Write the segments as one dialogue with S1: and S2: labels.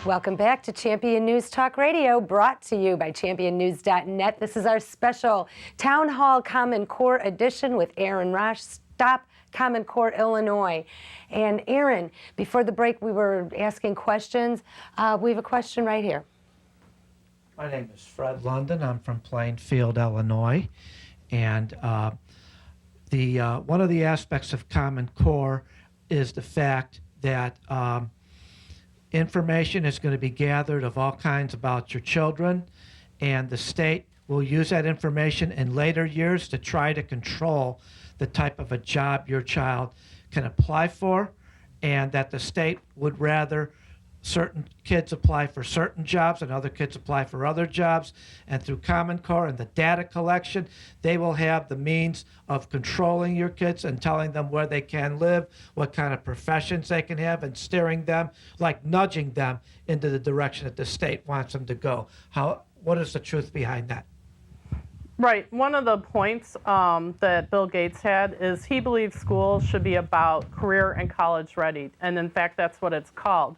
S1: Welcome back to Champion News Talk Radio, brought to you by championnews.net. This is our special Town Hall Common Core edition with Erin Raasch, Stop Common Core, Illinois. And Erin, before the break, we were asking questions. We have a question right here.
S2: My name is Fred London. I'm from Plainfield, Illinois. And one of the aspects of Common Core is the fact that information is going to be gathered of all kinds about your children, and the state will use that information in later years to try to control the type of a job your child can apply for, and that the state would rather certain kids apply for certain jobs and other kids apply for other jobs. And through Common Core and the data collection, they will have the means of controlling your kids and telling them where they can live, what kind of professions they can have, and steering them, like nudging them into the direction that the state wants them to go. What is the truth behind that?
S3: Right. One of the points that Bill Gates had is he believes schools should be about career and college ready. And in fact, that's what it's called.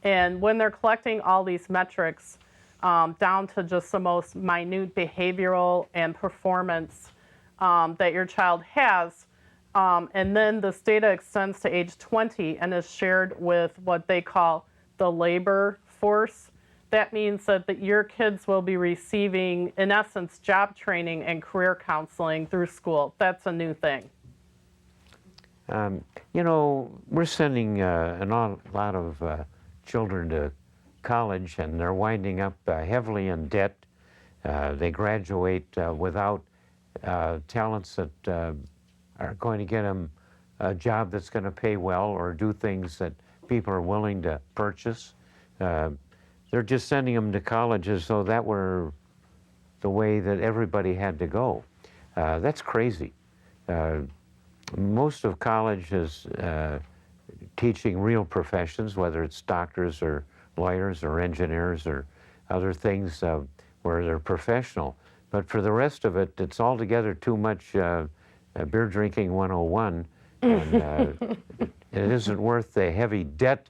S3: And when they're collecting all these metrics down to just the most minute behavioral and performance that your child has, and then this data extends to age 20 and is shared with what they call the labor force, that means that your kids will be receiving, in essence, job training and career counseling through school. That's a new thing.
S4: You know, we're sending a lot of children to college, and they're winding up heavily in debt. They graduate without talents that are going to get them a job that's going to pay well or do things that people are willing to purchase. They're just sending them to college as though that were the way that everybody had to go. That's crazy. Most of college is teaching real professions, whether it's doctors or lawyers or engineers or other things where they're professional. But for the rest of it, it's altogether too much beer drinking 101, and it isn't worth the heavy debt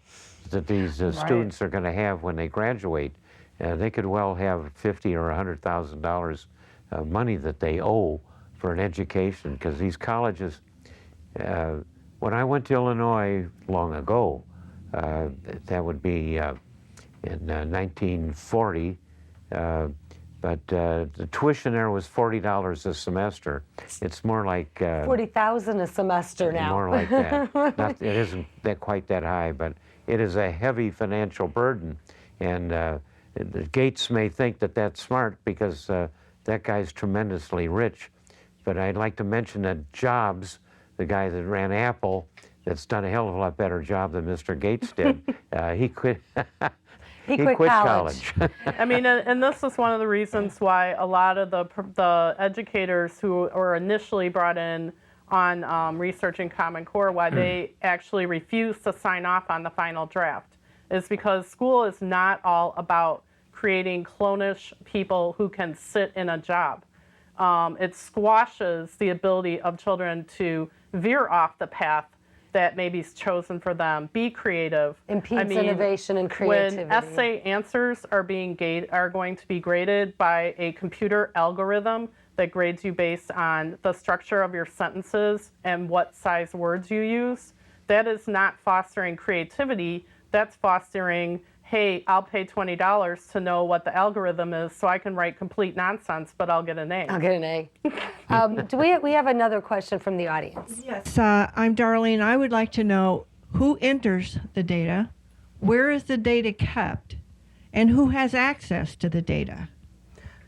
S4: that these students are going to have when they graduate. They could well have $50,000 or $100,000 of money that they owe for an education, because these colleges, when I went to Illinois long ago, that would be in 1940, but the tuition there was $40 a semester. It's more like
S1: $40,000 a semester now.
S4: More like that. It isn't quite that high, but it is a heavy financial burden. And Gates may think that that's smart because that guy's tremendously rich. But I'd like to mention that Jobs, the guy that ran Apple, that's done a hell of a lot better job than Mr. Gates did, he quit. He quit college.
S3: I mean, and this is one of the reasons why a lot of the educators who were initially brought in on researching Common Core, why they actually refused to sign off on the final draft, is because school is not all about creating clonish people who can sit in a job. It squashes the ability of children to veer off the path that may be chosen for them, be creative.
S1: Impedes innovation and creativity.
S3: When essay answers are going to be graded by a computer algorithm that grades you based on the structure of your sentences and what size words you use, that is not fostering creativity. That's fostering, hey, I'll pay $20 to know what the algorithm is so I can write complete nonsense, but I'll get an A.
S1: I'll get an A. We have another question from the audience.
S5: Yes, I'm Darlene. I would like to know who enters the data, where is the data kept, and who has access to the data?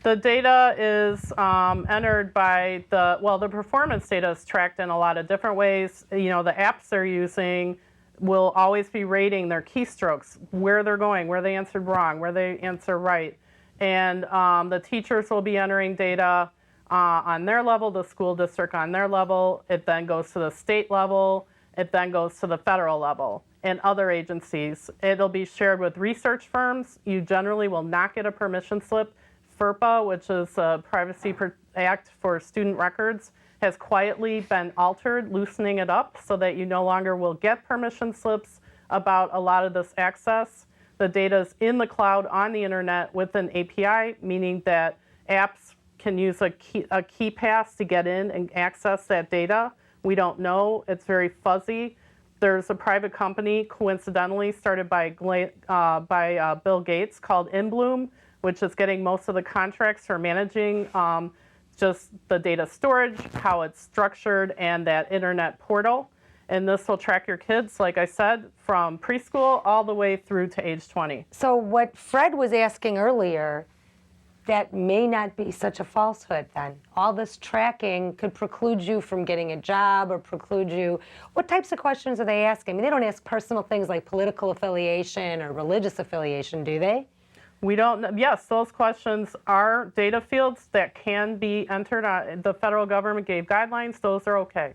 S3: The data is entered by the performance data is tracked in a lot of different ways. You know, the apps they're using will always be rating their keystrokes, where they're going, where they answered wrong, where they answer right. And the teachers will be entering data on their level, the school district on their level. It then goes to the state level. It then goes to the federal level and other agencies. It'll be shared with research firms. You generally will not get a permission slip. FERPA, which is a Privacy Act for student records, has quietly been altered, loosening it up so that you no longer will get permission slips about a lot of this access. The data is in the cloud on the internet with an API, meaning that apps can use a key pass to get in and access that data. We don't know. It's very fuzzy. There's a private company, coincidentally, started by Bill Gates called InBloom, which is getting most of the contracts for managing just the data storage, how it's structured, and that internet portal. And this will track your kids, like I said, from preschool all the way through to age 20.
S1: So what Fred was asking earlier, that may not be such a falsehood then. All this tracking could preclude you from getting a job or preclude you. What types of questions are they asking? I mean, they don't ask personal things like political affiliation or religious affiliation, do they?
S3: We don't know. Yes, those questions are data fields that can be entered. The federal government gave guidelines. Those are okay.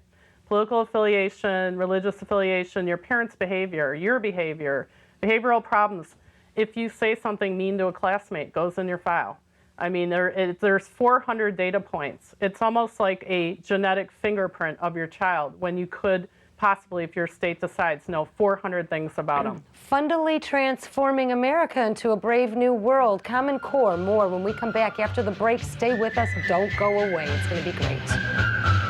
S3: Political affiliation, religious affiliation, your parents' behavior, your behavior, behavioral problems. If you say something mean to a classmate, goes in your file. I mean, there's 400 data points. It's almost like a genetic fingerprint of your child when you could possibly, if your state decides, know 400 things about them.
S1: Fundamentally transforming America into a brave new world. Common Core, more when we come back after the break. Stay with us. Don't go away. It's going to be great.